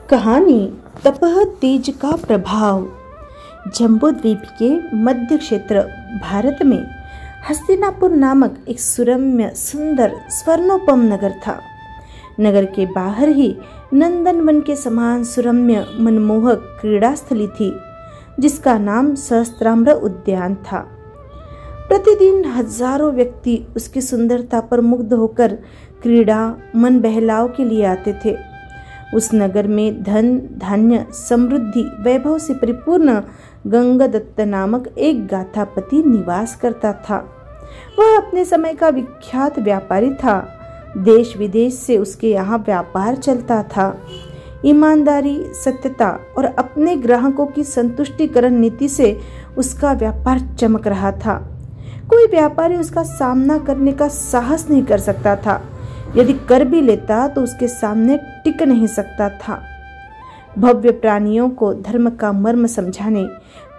कहानी तपह तेज का प्रभाव। जम्बूद्वीप के मध्य क्षेत्र भारत में हस्तिनापुर नामक एक सुरम्य सुंदर स्वर्णोपम नगर था। नगर के बाहर ही नंदनवन के समान सुरम्य मनमोहक क्रीड़ा स्थली थी, जिसका नाम सहस्त्राम्र उद्यान था। प्रतिदिन हजारों व्यक्ति उसकी सुंदरता पर मुग्ध होकर क्रीड़ा मन बहलाव के लिए आते थे। उस नगर में धन धान्य समृद्धि वैभव से परिपूर्ण गंगदत्त नामक एक गाथापति निवास करता था। वह अपने समय का विख्यात व्यापारी था। देश विदेश से उसके यहाँ व्यापार चलता था। ईमानदारी, सत्यता और अपने ग्राहकों की संतुष्टिकरण नीति से उसका व्यापार चमक रहा था। कोई व्यापारी उसका सामना करने का साहस नहीं कर सकता था। यदि कर भी लेता तो उसके सामने टिक नहीं सकता था। भव्य प्राणियों को धर्म का मर्म समझाने,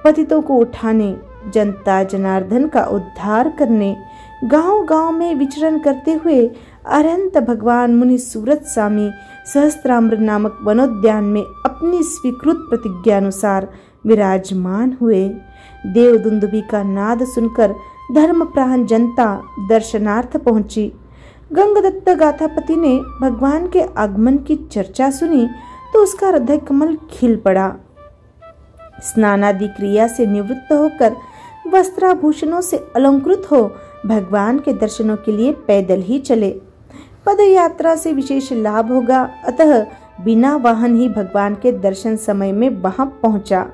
पतितों को उठाने, जनता जनार्दन का उद्धार करने, गांव-गांव में विचरण करते हुए अरहंत भगवान मुनि सूरत स्वामी सहस्त्राम्र नामक वनोद्यान में अपनी स्वीकृत प्रतिज्ञानुसार विराजमान हुए। देवदुंदुभी का नाद सुनकर धर्मप्राण जनता दर्शनार्थ पहुंची। गंगदत्त गाथापति ने भगवान के आगमन की चर्चा सुनी तो उसका हृदय कमल खिल पड़ा। स्नानादि क्रिया से निवृत्त होकर वस्त्राभूषणों से अलंकृत हो भगवान के दर्शनों के लिए पैदल ही चले। पद यात्रा से विशेष लाभ होगा, अतः बिना वाहन ही भगवान के दर्शन समय में वहां पहुंचा।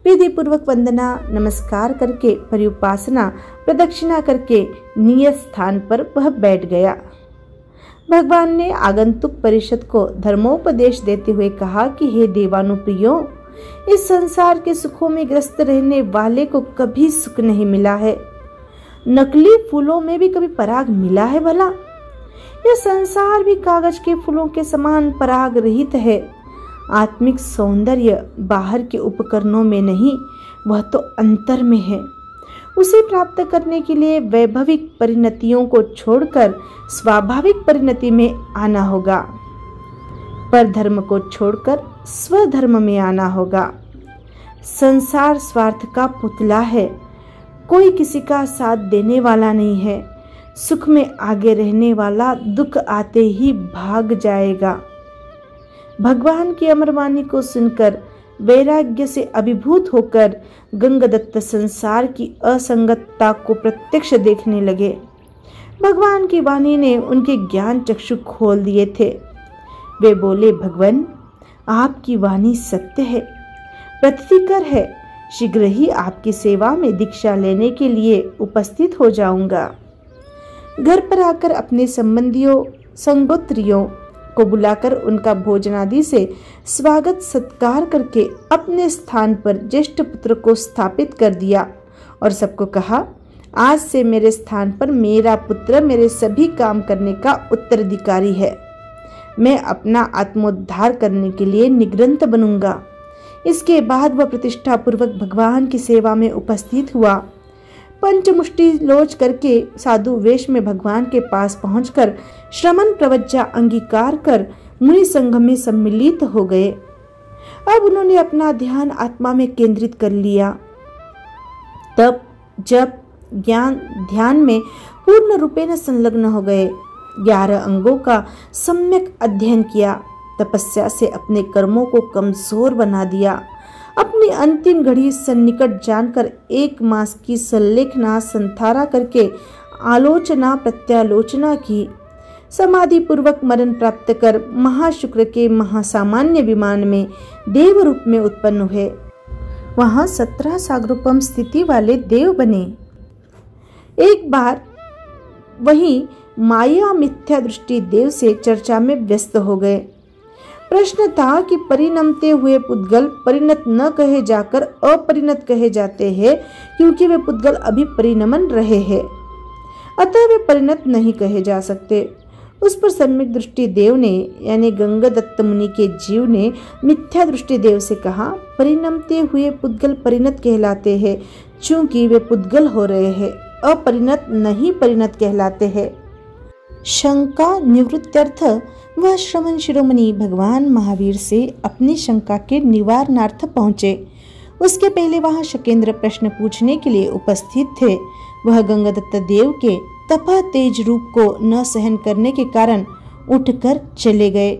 विधि पूर्वक वंदना नमस्कार करके परिउपासना प्रदक्षिणा करके नियत स्थान पर वह बैठ गया। भगवान ने आगंतुक परिषद को धर्मोपदेश देते हुए कहा कि हे देवानुप्रियो, इस संसार के सुखों में ग्रस्त रहने वाले को कभी सुख नहीं मिला है। नकली फूलों में भी कभी पराग मिला है भला? यह संसार भी कागज के फूलों के समान पराग रहित है। आत्मिक सौंदर्य बाहर के उपकरणों में नहीं, वह तो अंतर में है। उसे प्राप्त करने के लिए वैभविक परिणतियों को छोड़कर स्वाभाविक परिणति में आना होगा। पर धर्म को छोड़कर स्वधर्म में आना होगा। संसार स्वार्थ का पुतला है, कोई किसी का साथ देने वाला नहीं है। सुख में आगे रहने वाला दुख आते ही भाग जाएगा। भगवान की अमरवाणी को सुनकर वैराग्य से अभिभूत होकर गंगदत्त संसार की असंगतता को प्रत्यक्ष देखने लगे। भगवान की वाणी ने उनके ज्ञान चक्षु खोल दिए थे। वे बोले, भगवान, आपकी वाणी सत्य है, प्रतिकर है। शीघ्र ही आपकी सेवा में दीक्षा लेने के लिए उपस्थित हो जाऊंगा। घर पर आकर अपने संबंधियों संगोत्रियों को बुलाकर उनका भोजनादि से स्वागत सत्कार करके अपने स्थान पर ज्येष्ठ पुत्र को स्थापित कर दिया और सबको कहा, आज से मेरे स्थान पर मेरा पुत्र मेरे सभी काम करने का उत्तराधिकारी है। मैं अपना आत्मोद्धार करने के लिए निग्रंथ बनूंगा। इसके बाद वह प्रतिष्ठा पूर्वक भगवान की सेवा में उपस्थित हुआ। पंचमुष्टि लोच करके साधु वेश में भगवान के पास पहुंचकर श्रमण प्रवज्जा अंगीकार कर मुनि संघ में सम्मिलित हो गए। अब उन्होंने अपना ध्यान आत्मा में केंद्रित कर लिया। तब जब ज्ञान ध्यान में पूर्ण रूपेण संलग्न हो गए। 11 अंगों का सम्यक अध्ययन किया। तपस्या से अपने कर्मों को कमजोर बना दिया। अपनी अंतिम घड़ी सन्निकट जानकर 1 मास की सल्लेखना संथारा करके आलोचना प्रत्यालोचना की। समाधि पूर्वक मरण प्राप्त कर महाशुक्र के महासामान्य विमान में देव रूप में उत्पन्न हुए। वहां 17 सागरोपम स्थिति वाले देव बने। एक बार वहीं माया मिथ्या दृष्टि देव से चर्चा में व्यस्त हो गए। प्रश्न था कि परिणमते हुए पुद्गल परिणत न कहे जाकर अपरिणत कहे जाते हैं, क्योंकि वे पुद्गल अभी परिणमन रहे हैं, अतः वे परिणत नहीं कहे जा सकते। उस पर सम्यक दृष्टि देव ने यानी गंगदत्त मुनि के जीव ने मिथ्या दृष्टि देव से कहा, परिणमते हुए पुद्गल परिणत कहलाते हैं, चूंकि वे पुद्गल हो रहे हैं, अपरिणत नहीं परिणत कहलाते हैं। शंका निवृत्त्यर्थ वह श्रमण शिरोमणि भगवान महावीर से अपनी शंका के निवारणार्थ पहुँचे। उसके पहले वहां शकेंद्र प्रश्न पूछने के लिए उपस्थित थे। वह गंगादत्त देव के तपह तेज रूप को न सहन करने के कारण उठकर चले गए।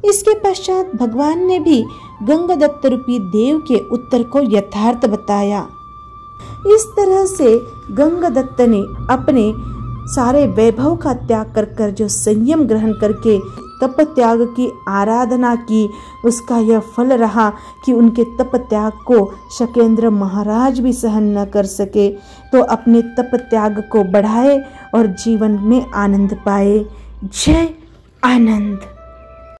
इसके पश्चात भगवान ने भी गंगादत्त रूपी देव के उत्तर को यथार्थ बताया। इस तरह से गंगादत्त ने अपने सारे वैभव का त्याग कर जो संयम ग्रहण करके तप त्याग की आराधना की, उसका यह फल रहा कि उनके तप त्याग को शकेंद्र महाराज भी सहन न कर सके, तो अपने तप त्याग को बढ़ाए और जीवन में आनंद पाए। जय आनंद।